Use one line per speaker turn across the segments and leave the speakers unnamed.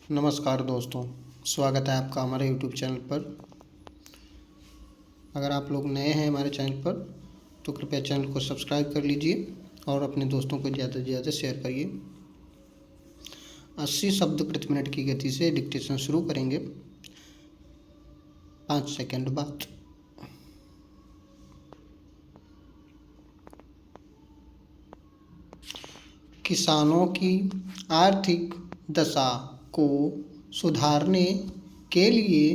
नमस्कार दोस्तों, स्वागत है आपका हमारे यूट्यूब चैनल पर। अगर आप लोग नए हैं हमारे चैनल पर तो कृपया चैनल को सब्सक्राइब कर लीजिए और अपने दोस्तों को ज़्यादा से ज़्यादा शेयर करिए। 80 शब्द प्रति मिनट की गति से डिक्टेशन शुरू करेंगे 5 सेकंड बाद। किसानों की आर्थिक दशा को सुधारने के लिए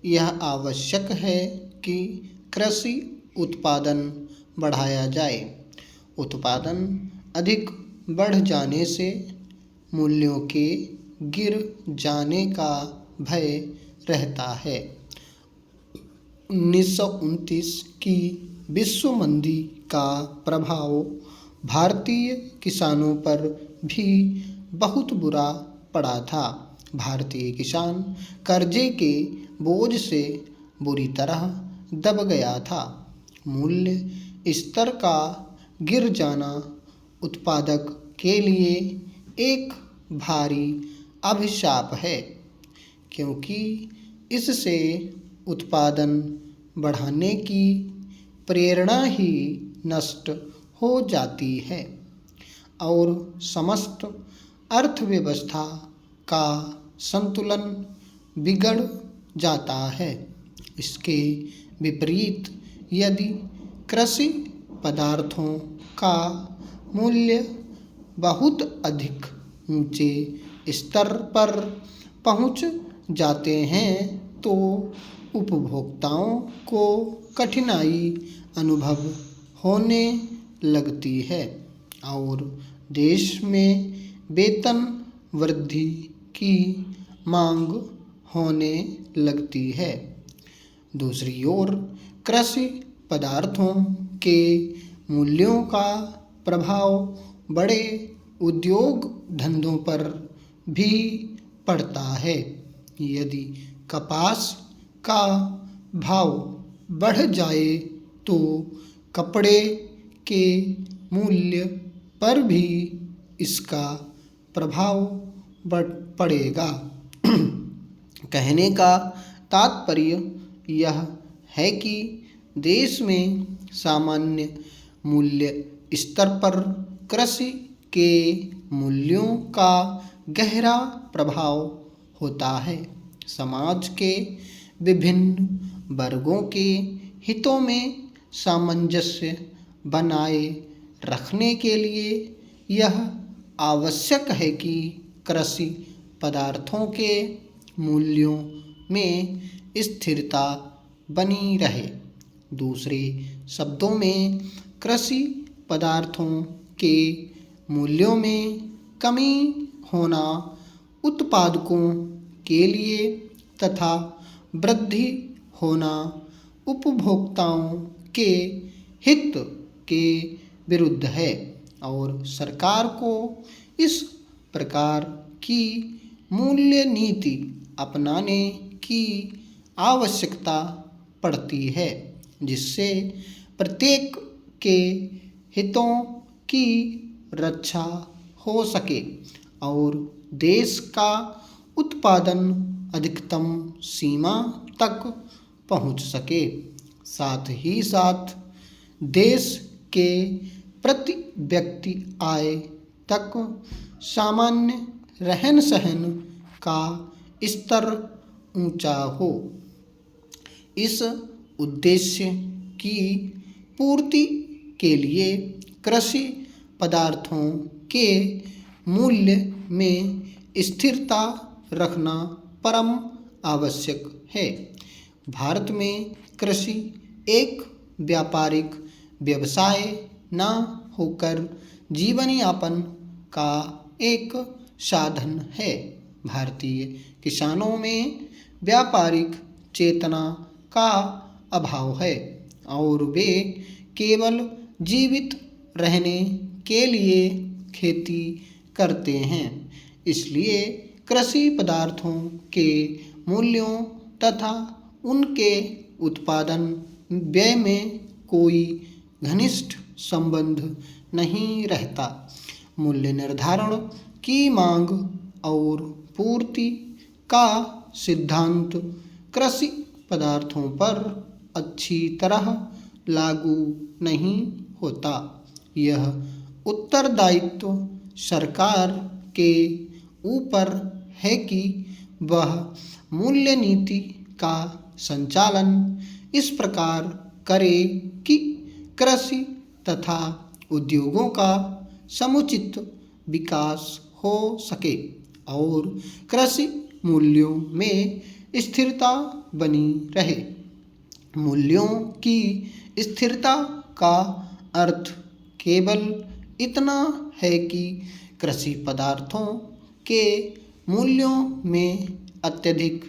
यह आवश्यक है कि कृषि उत्पादन बढ़ाया जाए। उत्पादन अधिक बढ़ जाने से मूल्यों के गिर जाने का भय रहता है। 1929 की विश्व मंदी का प्रभाव भारतीय किसानों पर भी बहुत बुरा पड़ा था। भारतीय किसान कर्जे के बोझ से बुरी तरह दब गया था। मूल्य स्तर का गिर जाना उत्पादक के लिए एक भारी अभिशाप है, क्योंकि इससे उत्पादन बढ़ाने की प्रेरणा ही नष्ट हो जाती है और समस्त अर्थव्यवस्था का संतुलन बिगड़ जाता है। इसके विपरीत यदि कृषि पदार्थों का मूल्य बहुत अधिक ऊंचे स्तर पर पहुंच जाते हैं तो उपभोक्ताओं को कठिनाई अनुभव होने लगती है और देश में वेतन वृद्धि की मांग होने लगती है। दूसरी ओर कृषि पदार्थों के मूल्यों का प्रभाव बड़े उद्योग धंधों पर भी पड़ता है। यदि कपास का भाव बढ़ जाए तो कपड़े के मूल्य पर भी इसका प्रभाव पड़ेगा। कहने का तात्पर्य यह है कि देश में सामान्य मूल्य स्तर पर कृषि के मूल्यों का गहरा प्रभाव होता है। समाज के विभिन्न वर्गों के हितों में सामंजस्य बनाए रखने के लिए यह आवश्यक है कि कृषि पदार्थों के मूल्यों में स्थिरता बनी रहे। दूसरे शब्दों में कृषि पदार्थों के मूल्यों में कमी होना उत्पादकों के लिए तथा वृद्धि होना उपभोक्ताओं के हित के विरुद्ध है और सरकार को इस प्रकार की मूल्य नीति अपनाने की आवश्यकता पड़ती है जिससे प्रत्येक के हितों की रक्षा हो सके और देश का उत्पादन अधिकतम सीमा तक पहुंच सके। साथ ही साथ देश के प्रति व्यक्ति आय तक सामान्य रहन सहन का स्तर ऊंचा हो। इस उद्देश्य की पूर्ति के लिए कृषि पदार्थों के मूल्य में स्थिरता रखना परम आवश्यक है। भारत में कृषि एक व्यापारिक व्यवसाय न होकर जीवन यापन का एक साधन है। भारतीय किसानों में व्यापारिक चेतना का अभाव है और वे केवल जीवित रहने के लिए खेती करते हैं। इसलिए कृषि पदार्थों के मूल्यों तथा उनके उत्पादन व्यय में कोई घनिष्ठ संबंध नहीं रहता। मूल्य निर्धारण की मांग और पूर्ति का सिद्धांत कृषि पदार्थों पर अच्छी तरह लागू नहीं होता। यह उत्तरदायित्व सरकार के ऊपर है कि वह मूल्य नीति का संचालन इस प्रकार करे कि कृषि तथा उद्योगों का समुचित विकास हो सके और कृषि मूल्यों में स्थिरता बनी रहे। मूल्यों की स्थिरता का अर्थ केवल इतना है कि कृषि पदार्थों के मूल्यों में अत्यधिक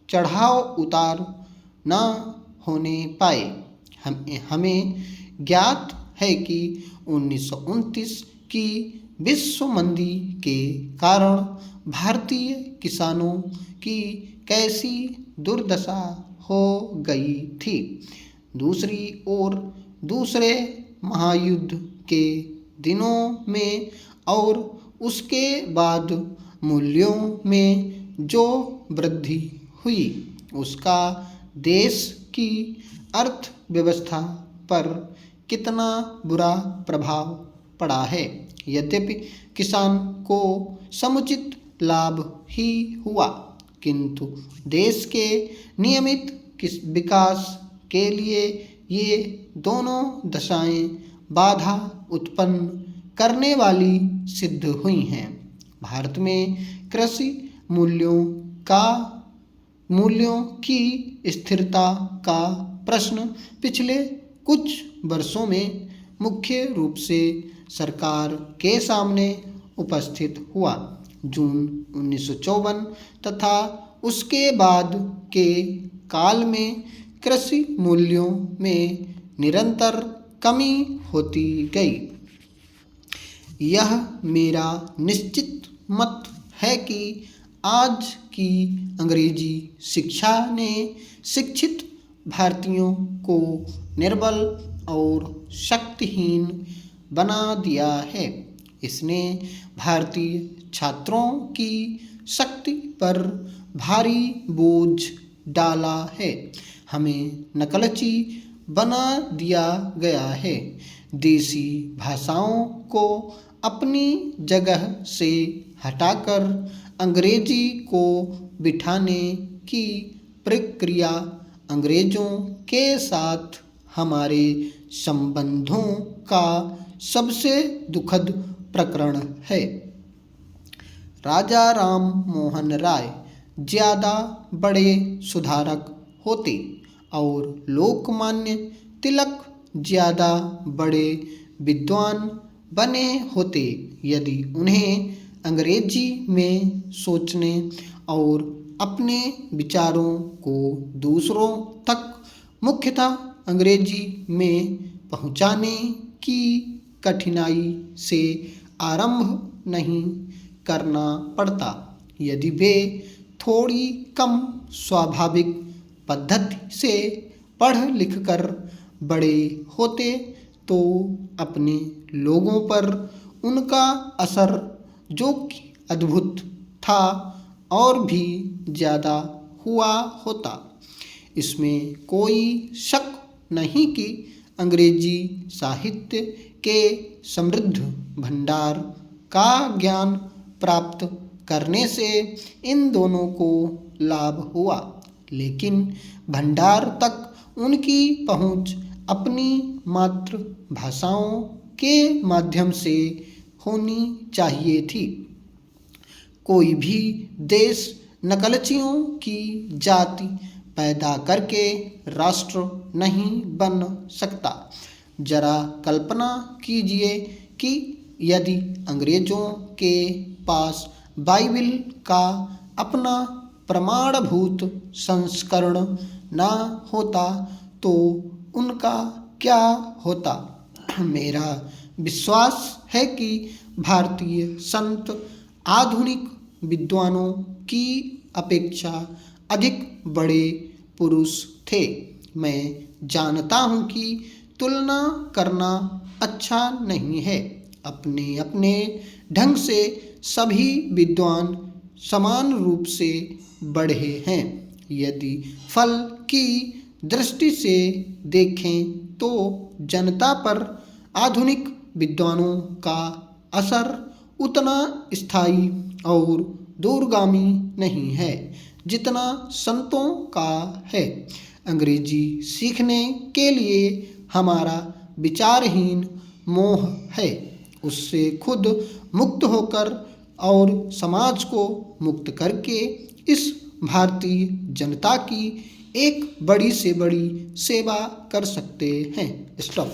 चढ़ाव उतार न होने पाए। हमें ज्ञात है कि 1929 की विश्व मंदी के कारण भारतीय किसानों की कैसी दुर्दशा हो गई थी। दूसरी ओर दूसरे महायुद्ध के दिनों में और उसके बाद मूल्यों में जो वृद्धि हुई उसका देश की अर्थव्यवस्था पर कितना बुरा प्रभाव पड़ा है। यद्यपि किसान को समुचित लाभ ही हुआ, किंतु देश के नियमित विकास के लिए ये दोनों दशाएं बाधा उत्पन्न करने वाली सिद्ध हुई हैं। भारत में कृषि मूल्यों की स्थिरता का प्रश्न पिछले कुछ वर्षों में मुख्य रूप से सरकार के सामने उपस्थित हुआ। जून 1954 तथा उसके बाद के काल में कृषि मूल्यों में निरंतर कमी होती गई। यह मेरा निश्चित मत है कि आज की अंग्रेजी शिक्षा ने शिक्षित भारतीयों को निर्बल और शक्तिहीन बना दिया है। इसने भारतीय छात्रों की शक्ति पर भारी बोझ डाला है। हमें नकलची बना दिया गया है। देसी भाषाओं को अपनी जगह से हटाकर अंग्रेजी को बिठाने की प्रक्रिया अंग्रेजों के साथ हमारे संबंधों का सबसे दुखद प्रकरण है। राजा राम मोहन राय ज़्यादा बड़े सुधारक होते और लोकमान्य तिलक ज़्यादा बड़े विद्वान बने होते यदि उन्हें अंग्रेजी में सोचने और अपने विचारों को दूसरों तक मुख्यतः अंग्रेजी में पहुंचाने की कठिनाई से आरंभ नहीं करना पड़ता। यदि वे थोड़ी कम स्वाभाविक पद्धति से पढ़ लिख कर बड़े होते तो अपने लोगों पर उनका असर जो कि अद्भुत था और भी ज़्यादा हुआ होता। इसमें कोई शक नहीं कि अंग्रेजी साहित्य के समृद्ध भंडार का ज्ञान प्राप्त करने से इन दोनों को लाभ हुआ, लेकिन भंडार तक उनकी पहुंच अपनी मातृभाषाओं के माध्यम से होनी चाहिए थी। कोई भी देश नकलचियों की जाति पैदा करके राष्ट्र नहीं बन सकता। जरा कल्पना कीजिए कि यदि अंग्रेजों के पास बाइबिल का अपना प्रमाणभूत संस्करण न होता तो उनका क्या होता। मेरा विश्वास है कि भारतीय संत आधुनिक विद्वानों की अपेक्षा अधिक बड़े पुरुष थे। मैं जानता हूँ कि तुलना करना अच्छा नहीं है। अपने अपने ढंग से सभी विद्वान समान रूप से बढ़े हैं। यदि फल की दृष्टि से देखें तो जनता पर आधुनिक विद्वानों का असर उतना स्थायी और दूरगामी नहीं है जितना संतों का है। अंग्रेजी सीखने के लिए हमारा विचारहीन मोह है, उससे खुद मुक्त होकर और समाज को मुक्त करके इस भारतीय जनता की एक बड़ी से बड़ी सेवा कर सकते हैं। स्टॉप।